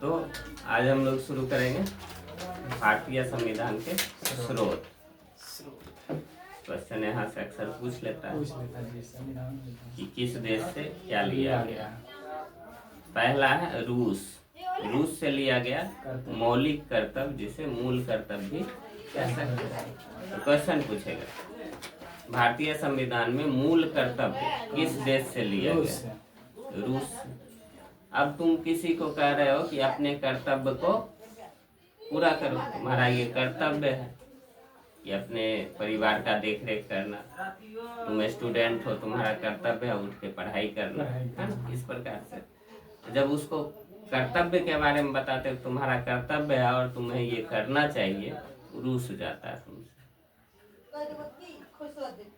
तो आज हम लोग शुरू करेंगे भारतीय संविधान के स्रोत। क्वेश्चन यहाँ से अक्सर पूछ लेता है कि किस देश से क्या लिया गया। पहला है रूस। रूस से लिया गया मौलिक कर्तव्य, जिसे मूल कर्तव्य भी कह सकते हैं। तो क्वेश्चन पूछेगा भारतीय संविधान में मूल कर्तव्य किस देश से लिया गया? रूस। अब तुम किसी को कह रहे हो कि अपने कर्तव्य को पूरा करो, तुम्हारा ये कर्तव्य है कि अपने परिवार का देख रेख करना। तुम स्टूडेंट हो, तुम्हारा कर्तव्य है उठ के पढ़ाई करना, है ना? इस प्रकार से जब उसको कर्तव्य के बारे में बताते हो तुम्हारा कर्तव्य है और तुम्हें ये करना चाहिए, रूस जाता है तुमसे।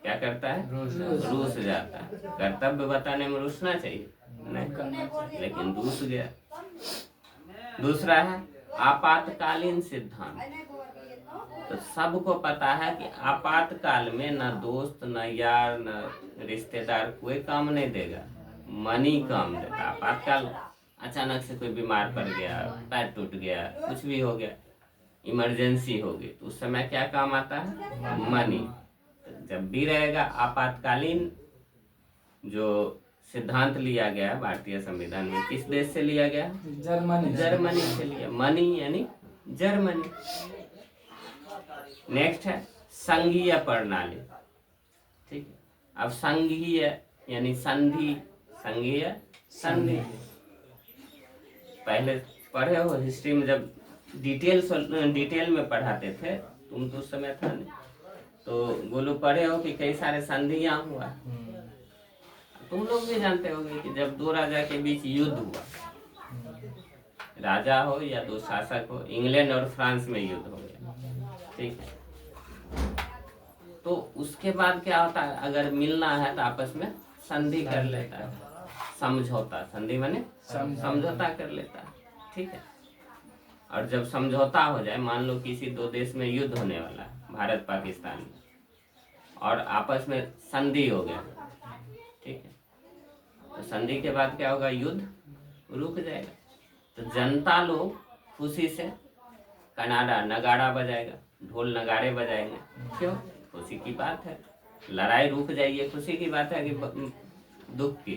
क्या करता है? रूस जाता है। कर्तव्य बताने में रूसना चाहिए नहीं, लेकिन रूस गया। दूसरा है आपातकालीन सिद्धांत। तो सबको पता है कि आपातकाल में न दोस्त न यार न रिश्तेदार कोई काम नहीं देगा, मनी काम देता। आपातकाल अचानक से कोई बीमार पड़ गया, पैर टूट गया, कुछ भी हो गया, इमरजेंसी हो गई, तो उस समय क्या काम आता है? मनी। तो जब भी रहेगा आपातकालीन जो सिद्धांत लिया गया भारतीय संविधान में, किस देश से लिया गया? जर्मनी से लिया। मनी यानी जर्मनी। नेक्स्ट है संघीय प्रणाली। ठीक है, अब संघीय यानी संधि, संघीय संधि। पहले पढ़े हो हिस्ट्री में, जब डिटेल में पढ़ाते थे, तुम तो उस समय था नहीं, तो बोलो पढ़े हो कि कई सारे संधियां हुआ। तुम लोग भी जानते होगे कि जब दो राजा के बीच युद्ध हुआ, राजा हो या दो शासक हो, इंग्लैंड और फ्रांस में युद्ध हो गया, ठीक है, तो उसके बाद क्या होता है? अगर मिलना है तो आपस में संधि कर लेता है, समझौता। संधि माने समझौता कर लेता है, ठीक है। और जब समझौता हो जाए, मान लो किसी दो देश में युद्ध होने वाला है, भारत पाकिस्तान में, और आपस में संधि हो गया, ठीक है, तो संधि के बाद क्या होगा? युद्ध रुक जाएगा। तो जनता लोग खुशी से कनाडा नगाड़ा बजाएगा, ढोल नगाड़े बजाएंगे। क्यों? खुशी की बात है, लड़ाई रुक जाइए, खुशी की बात है कि दुख की?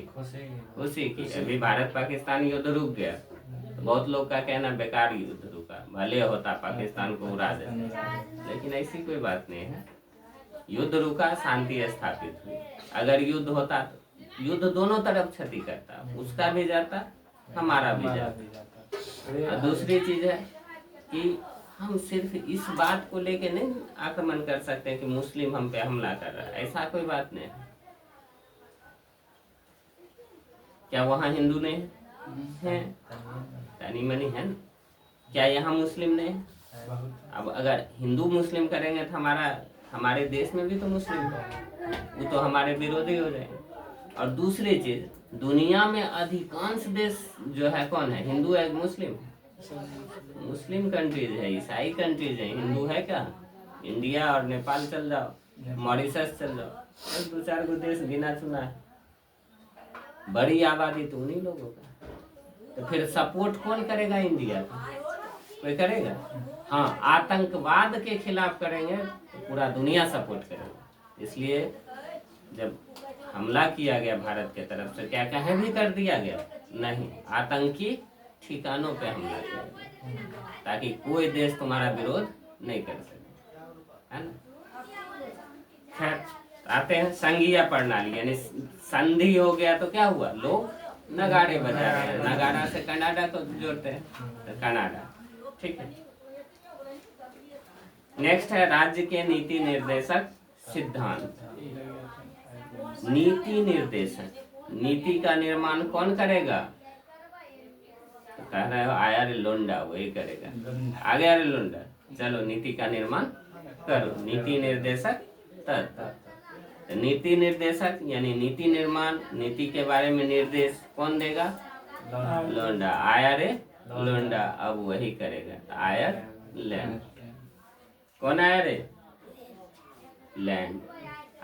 खुशी की। अभी भारत पाकिस्तान युद्ध रुक गया तो बहुत लोग का कहना बेकार युद्ध रुका, भले होता पाकिस्तान को उड़ा दे, लेकिन ऐसी कोई बात नहीं है। युद्ध रुका, शांति स्थापित हुई। अगर युद्ध होता तो युद्ध दोनों तरफ क्षति करता, उसका भी जाता, हमारा भी जाता। दूसरी चीज है कि हम सिर्फ इस बात को लेके नहीं आक्रमण कर सकते कि मुस्लिम हम पे हमला कर रहा है, ऐसा कोई बात नहीं है। क्या वहाँ हिंदू नहीं है? तनी मनी है ना। क्या यहाँ मुस्लिम नहीं है? अब अगर हिंदू मुस्लिम करेंगे तो हमारे देश में भी तो मुस्लिम है, वो तो हमारे विरोधी हो जाएंगे। और दूसरी चीज, दुनिया में अधिकांश देश जो है कौन है? हिंदू है, मुस्लिम? मुस्लिम कंट्रीज है, ईसाई कंट्रीज है। हिंदू है क्या? इंडिया और नेपाल चल जाओ, मॉरिशस चल जाओ, दो चार को देश गिना चुना है, बड़ी आबादी तो उन्हीं लोगों का। तो फिर सपोर्ट कौन करेगा इंडिया का? कोई करेगा? हाँ, आतंकवाद के खिलाफ करेंगे तो पूरा दुनिया सपोर्ट करेगा। इसलिए जब हमला किया गया भारत के तरफ से, क्या कहीं भी कर दिया गया? नहीं, आतंकी ठिकानों पे हमला किया गया ताकि कोई देश तुम्हारा विरोध नहीं कर सके, है ना। खैर, आते हैं संघीय प्रणाली यानी संधि हो गया तो क्या हुआ? लोग नगाड़े बजा रहे हैं, नगाड़ा से कनाडा को जोड़ते हैं, तो कनाडा, ठीक है। नेक्स्ट है राज्य के नीति निर्देशक सिद्धांत। नीति निर्देशक, नीति का निर्माण कौन करेगा? तो कह रहे हो आयर लोंडा, वही करेगा। आगे अरे लोंडा, चलो नीति का निर्माण करो। नीति निर्देशक तत्व। नीति निर्देशक यानी नीति निर्माण, नीति के बारे में निर्देश कौन देगा? लोंडा। आयर लोंडा, अब वही करेगा। आयर लैंड, कौन आयर? लैंड।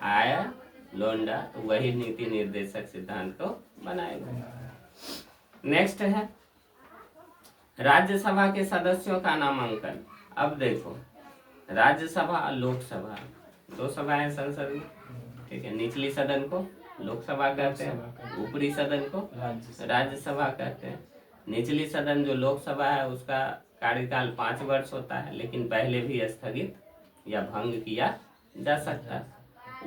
आयर लोंडा, तो वही नीति निर्देशक सिद्धांत को बनाएगा। नेक्स्ट है राज्यसभा के सदस्यों का नामांकन। अब देखो, राज्यसभा और लोकसभा, दो सभाएं संसद में, ठीक है। निचली सदन को लोकसभा कहते हैं, ऊपरी सदन को राज्यसभा कहते हैं। निचली सदन जो लोकसभा है उसका कार्यकाल 5 वर्ष होता है, लेकिन पहले भी स्थगित या भंग किया जा सकता है।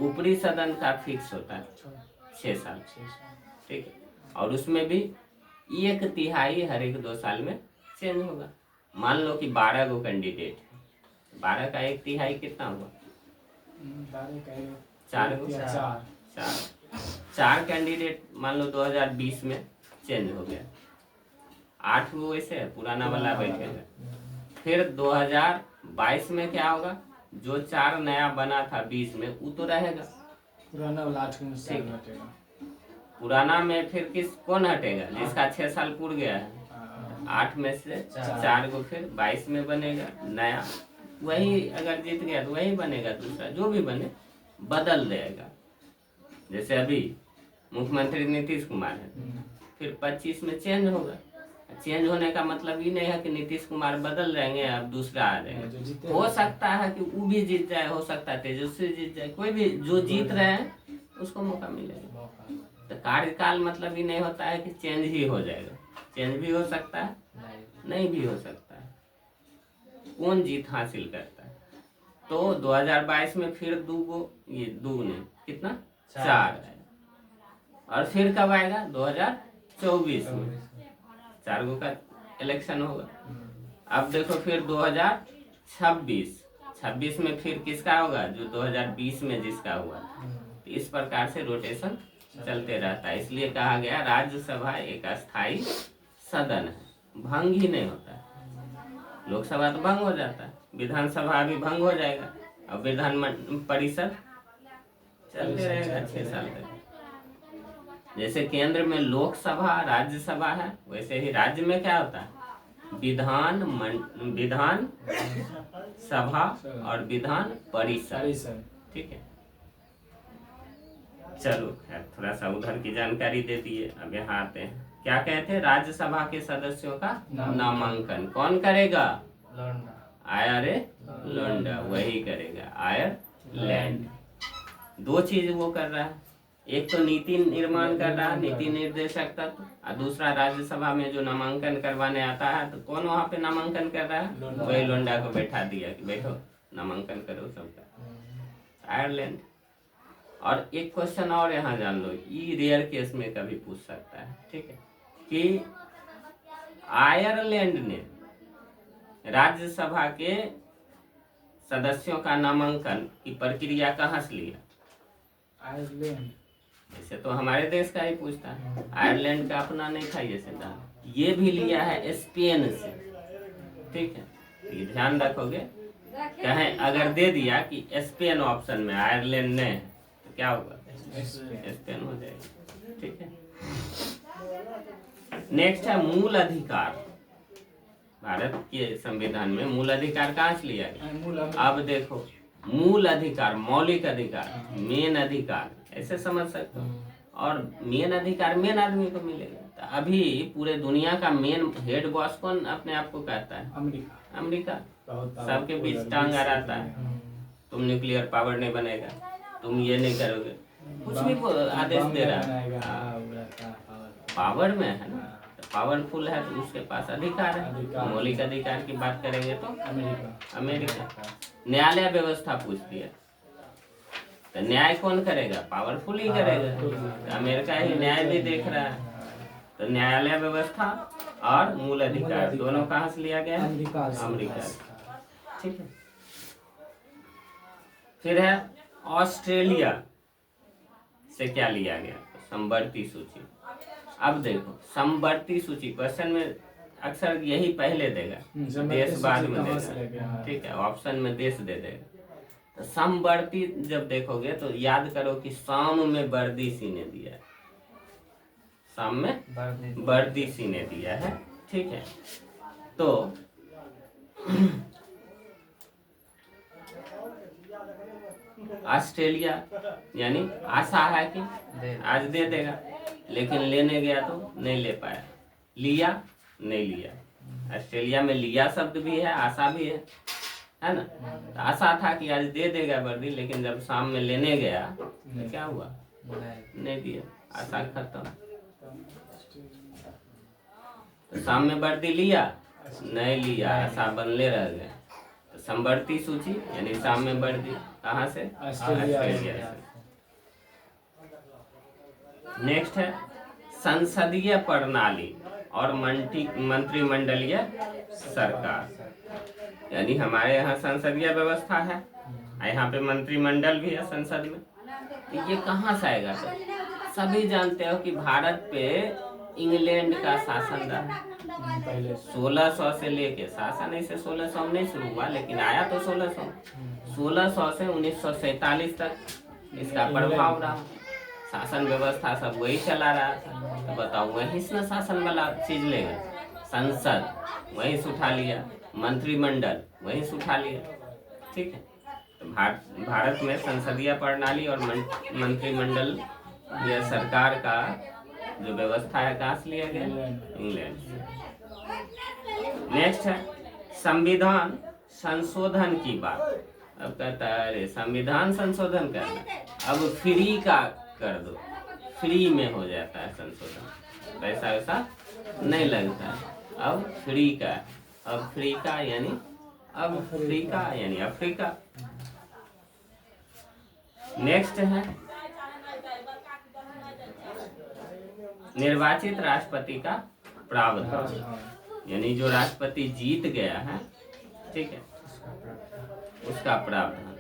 ऊपरी सदन का फिक्स होता है 6 साल, ठीक है। और उसमें भी 1/3 हर एक 2 साल में चेंज होगा। मान लो कि 12 गो कैंडिडेट है, 12 का 1/3 कितना हुआ? 4 गो, 4 कैंडिडेट मान लो 2020 में चेंज हो गया, 8 गो वैसे पुराना वाला बैठेगा। फिर 2022 में क्या होगा? जो 4 नया बना था 20 में वो तो रहेगा, पुराना वाला 8 में से हटेगा। पुराना में फिर कौन हटेगा? जिसका 6 साल पूर गया है, 8 में से 4 गो फिर 22 में बनेगा नया, वही अगर जीत गया तो वही बनेगा, दूसरा जो भी बने बदल देगा। जैसे अभी मुख्यमंत्री नीतीश कुमार है, फिर 25 में चेंज होगा। चेंज होने का मतलब ये नहीं है कि नीतीश कुमार बदल जाएंगे अब दूसरा आ जाएगा। हो सकता है कि वो भी जीत जाए, हो सकता है तेजस्वी जीत जाए, कोई भी जो जीत रहे हैं उसको मौका मिलेगा। तो कार्यकाल मतलब ये नहीं होता है कि चेंज ही हो जाएगा, चेंज भी हो सकता है, नहीं भी हो सकता है। कौन जीत हासिल करता है? तो 2022 में फिर 2 गो, ये 2 नहीं कितना 4 है। और फिर कब आएगा? 2024 में 4 गो का इलेक्शन होगा। अब देखो फिर 2026 में फिर किसका होगा? जो 2020 में जिसका हुआ। तो इस प्रकार से रोटेशन चलते रहता है। इसलिए कहा गया राज्यसभा एक अस्थायी सदन है, भंग ही नहीं होता है। लोकसभा तो भंग हो जाता है, विधानसभा भी भंग हो जाएगा, और विधान परिषद चलते रहेगा 6 साल तक। जैसे केंद्र में लोकसभा राज्यसभा है, वैसे ही राज्य में क्या होता है? विधान सभा और विधान परिषद, ठीक है। चलो खैर, थोड़ा सा उधर की जानकारी दे दिए। अब यहाँ आते हैं, क्या कहते हैं? राज्यसभा के सदस्यों का नामांकन कौन करेगा? आयरलैंड, वही करेगा, आयरलैंड। 2 चीज वो कर रहा है, एक तो नीति निर्माण कर रहा है, नीति निर्देशक तत्व, और दूसरा राज्यसभा में जो नामांकन करवाने आता है, तो कौन वहाँ पे नामांकन कर रहा है? वही लोंडा को बैठा दिया कि बैठो नामांकन करो सबका, आयरलैंड। और एक क्वेश्चन और यहाँ जान लो, ये रेयर केस में कभी पूछ सकता है, ठीक है, कि आयरलैंड ने राज्यसभा के सदस्यों का नामांकन की प्रक्रिया कहाँ से लिया? आयरलैंड। ऐसे तो हमारे देश का ही पूछता है, आयरलैंड का अपना नहीं था ये सिद्धांत, ये भी लिया है स्पेन से, ठीक है। ये ध्यान रखोगे, कहें अगर दे दिया कि स्पेन ऑप्शन में, आयरलैंड ने, तो क्या होगा? स्पेन हो जाएगा, ठीक है। नेक्स्ट है मूल अधिकार। भारत के संविधान में मूल अधिकार कहाँ से लिया गया? अब देखो, मूल अधिकार, मौलिक अधिकार, मेन अधिकार, ऐसे समझ सकते हो। और मेन अधिकार मेन आदमी को मिलेगा। तो अभी पूरे दुनिया का मेन हेड बॉस कौन अपने आप को कहता है? अमेरिका। सबके बीच टांग अड़ाता है, तुम न्यूक्लियर पावर नहीं बनेगा, तुम ये नहीं करोगे, कुछ भी आदेश दे रहा है। पावर में है ना, पावरफुल है तो उसके पास अधिकार है। मौलिक अधिकार की बात करेंगे तो अमेरिका। न्यायालय व्यवस्था पूछती है, तो न्याय कौन करेगा? पावरफुल ही करेगा। तो अमेरिका ही न्याय भी देख रहा है। तो न्यायालय व्यवस्था और मूल अधिकार दोनों कहाँ से लिया गया? अमेरिका, ठीक है। फिर है ऑस्ट्रेलिया से क्या लिया गया? समवर्ती सूची। अब देखो, समवर्ती सूची क्वेश्चन में अक्सर यही पहले देगा, देश बाद में देगा, ठीक है, ऑप्शन में देश दे देगा। तो समवर्ती जब देखोगे तो याद करो कि शाम में वर्दी सी ने दिया है, शाम में वर्दी सी ने दिया है, ठीक है। तो ऑस्ट्रेलिया यानी आशा है कि आज दे देगा, लेकिन लेने गया तो नहीं ले पाया, लिया नहीं लिया, ऑस्ट्रेलिया में लिया शब्द भी है, आशा भी है ना। तो आशा था कि आज दे देगा वर्दी, लेकिन जब शाम में लेने गया तो क्या हुआ, नहीं दिया, आशा खत्म। तो शाम में वर्दी लिया, नहीं लिया, आशा बनले रह गए। तो संवर्ती सूची यानी शाम में वर्दी कहाँ से, ऑस्ट्रेलिया से। नेक्स्ट है संसदीय प्रणाली और मंत्रिमंडलीय सरकार। यानी हमारे यहाँ संसदीय व्यवस्था है, यहाँ पे मंत्रिमंडल भी है संसद में। तो ये कहाँ से आएगा? तो सभी जानते हो कि भारत पे इंग्लैंड का शासन रहा पहले 1600 से लेके, शासन ऐसे 1600 में नहीं शुरू हुआ, लेकिन आया तो 1600 से 1947 तक इसका प्रभाव रहा। शासन व्यवस्था सब वही चला रहा था। तो बताओ, वहीं से शासन वाला चीज लेगा, संसद वहीं से उठा लिया, मंत्रिमंडल वहीं से उठा लिया, ठीक है। तो भारत में संसदीय प्रणाली और मंत्रिमंडल या सरकार का जो व्यवस्था है कहाँ से लिया गया, इंग्लैंड से। नेक्स्ट है संविधान संशोधन की बात। अब कहता है अरे संविधान संशोधन करना, अब फ्री का कर दो, फ्री में हो जाता है संशोधन, पैसा वैसा नहीं लगता है, अब फ्री का। अब फ्री का यानी अफ्रीका। नेक्स्ट है निर्वाचित राष्ट्रपति का प्रावधान। यानी जो राष्ट्रपति जीत गया है, ठीक है, उसका प्रावधान।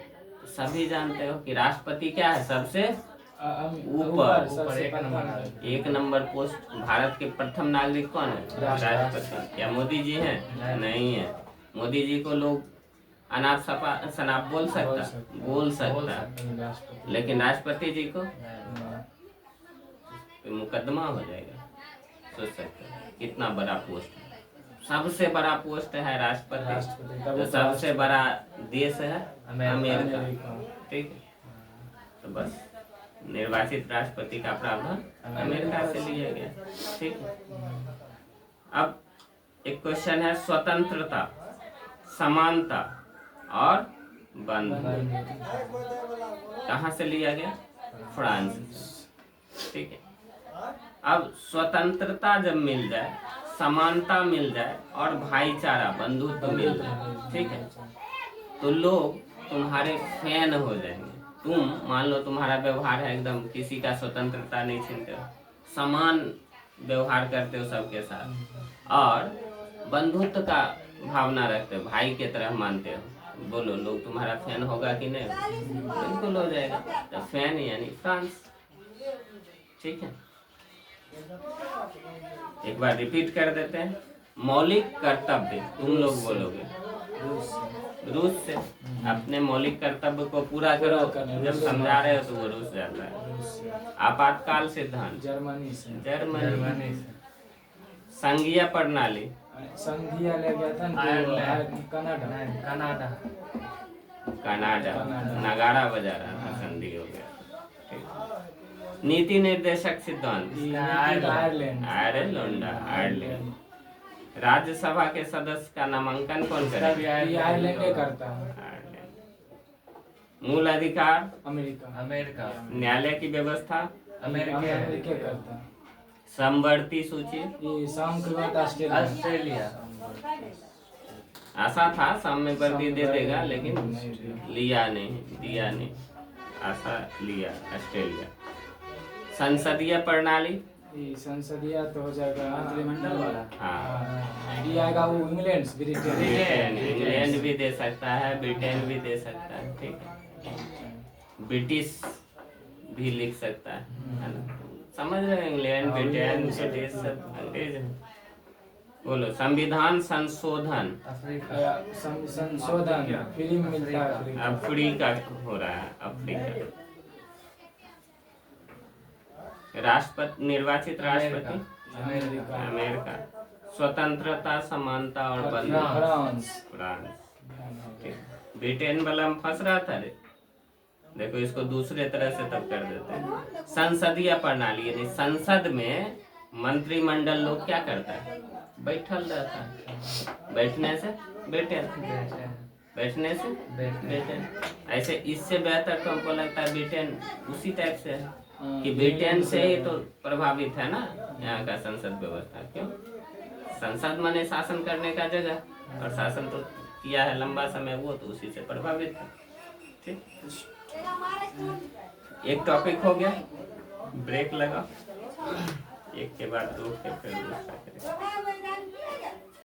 सभी जानते हो कि राष्ट्रपति क्या है, सबसे ऊपर एक नंबर पोस्ट। भारत के प्रथम नागरिक कौन है, राष्ट्रपति। क्या मोदी जी हैं? नहीं है। मोदी जी को लोग अनाप शनाप बोल सकता, लेकिन राष्ट्रपति जी को मुकदमा हो जाएगा। सोच सकते हैं कितना बड़ा पोस्ट है, सबसे बड़ा पोस्ट है राष्ट्रपति। तो सबसे बड़ा देश है अमेरिका, ठीक है। तो बस निर्वाचित राष्ट्रपति का प्रावधान अमेरिका से लिया गया, ठीक है। अब एक क्वेश्चन है स्वतंत्रता, समानता और बंधुत्व कहाँ से लिया गया, फ्रांस से, ठीक है। अब स्वतंत्रता जब मिल जाए, समानता मिल जाए और भाईचारा बंधुत्व मिल जाए, ठीक है, तो लोग तुम्हारे फैन हो जाएंगे। तुम मान लो तुम्हारा व्यवहार है एकदम, किसी का स्वतंत्रता नहीं छीनते हो, समान व्यवहार करते हो सबके साथ, और बंधुत्व का भावना रखते हो, भाई के तरह मानते हो, बोलो लोग तुम्हारा फैन होगा कि नहीं? बिल्कुल हो जाएगा। तो फैन यानी फ्रांस, ठीक है। एक बार रिपीट कर देते हैं। मौलिक कर्तव्य, तुम लोग बोलोगे रूस से। अपने मौलिक कर्तव्य को पूरा करो, जब समझा रहे हो तो वो रूस जाता है। आपातकाल सिद्धांत जर्मनी से। संघीय प्रणाली, संघीय ले गया था कनाडा, नगाड़ा बजा रहा था, संधि हो गया। नीति निर्देशक सिद्धांत, आयरलैंड। राज्यसभा के सदस्य का नामांकन कौन करेगा? आयरलैंड करता है। मूल अधिकार, अमेरिका। न्यायालय की व्यवस्था, अमेरिका करता है। समवर्ती सूची, ऑस्ट्रेलिया। आशा था शाम में वर्दी दे देगा, लेकिन दिया नहीं, आशा लिया ऑस्ट्रेलिया। संसदीय प्रणाली, संसदीय तो हो जाएगा मंत्रिमंडल वाला। हाँ, ये आएगा वो इंग्लैंड भी दे सकता है, ब्रिटेन भी दे सकता है, ठीक है। ब्रिटिश भी लिख सकता है ना, समझ रहे हैं? इंग्लैंड, ब्रिटेन, ब्रिटिश सब अंग्रेज है। बोलो संविधान संशोधन, फिल्म मिलता है, अफ्रीका हो रहा है, अफ्रीका। राष्ट्रपति, निर्वाचित राष्ट्रपति अमेरिका। स्वतंत्रता, समानता और बंधुत्व फ्रांस। ब्रिटेन वाला में फंस रहा था रे, देखो इसको दूसरे तरह से तब कर देते हैं। संसदीय प्रणाली यानी संसद में मंत्रिमंडल लोग क्या करता है, बैठल रहता है, बैठने से बेटे, बैठने से बेटे। ऐसे इससे बेहतर तो हमको लगता है ब्रिटेन उसी टाइप से है कि ब्रिटेन से ही तो प्रभावित है ना यहाँ का संसद व्यवस्था। क्यों? संसद माने शासन करने का जगह, और शासन तो किया है लंबा समय, वो तो उसी से प्रभावित है। ठीक, एक टॉपिक हो गया, ब्रेक लगा, एक के बाद दो के फिर दूसरा करें।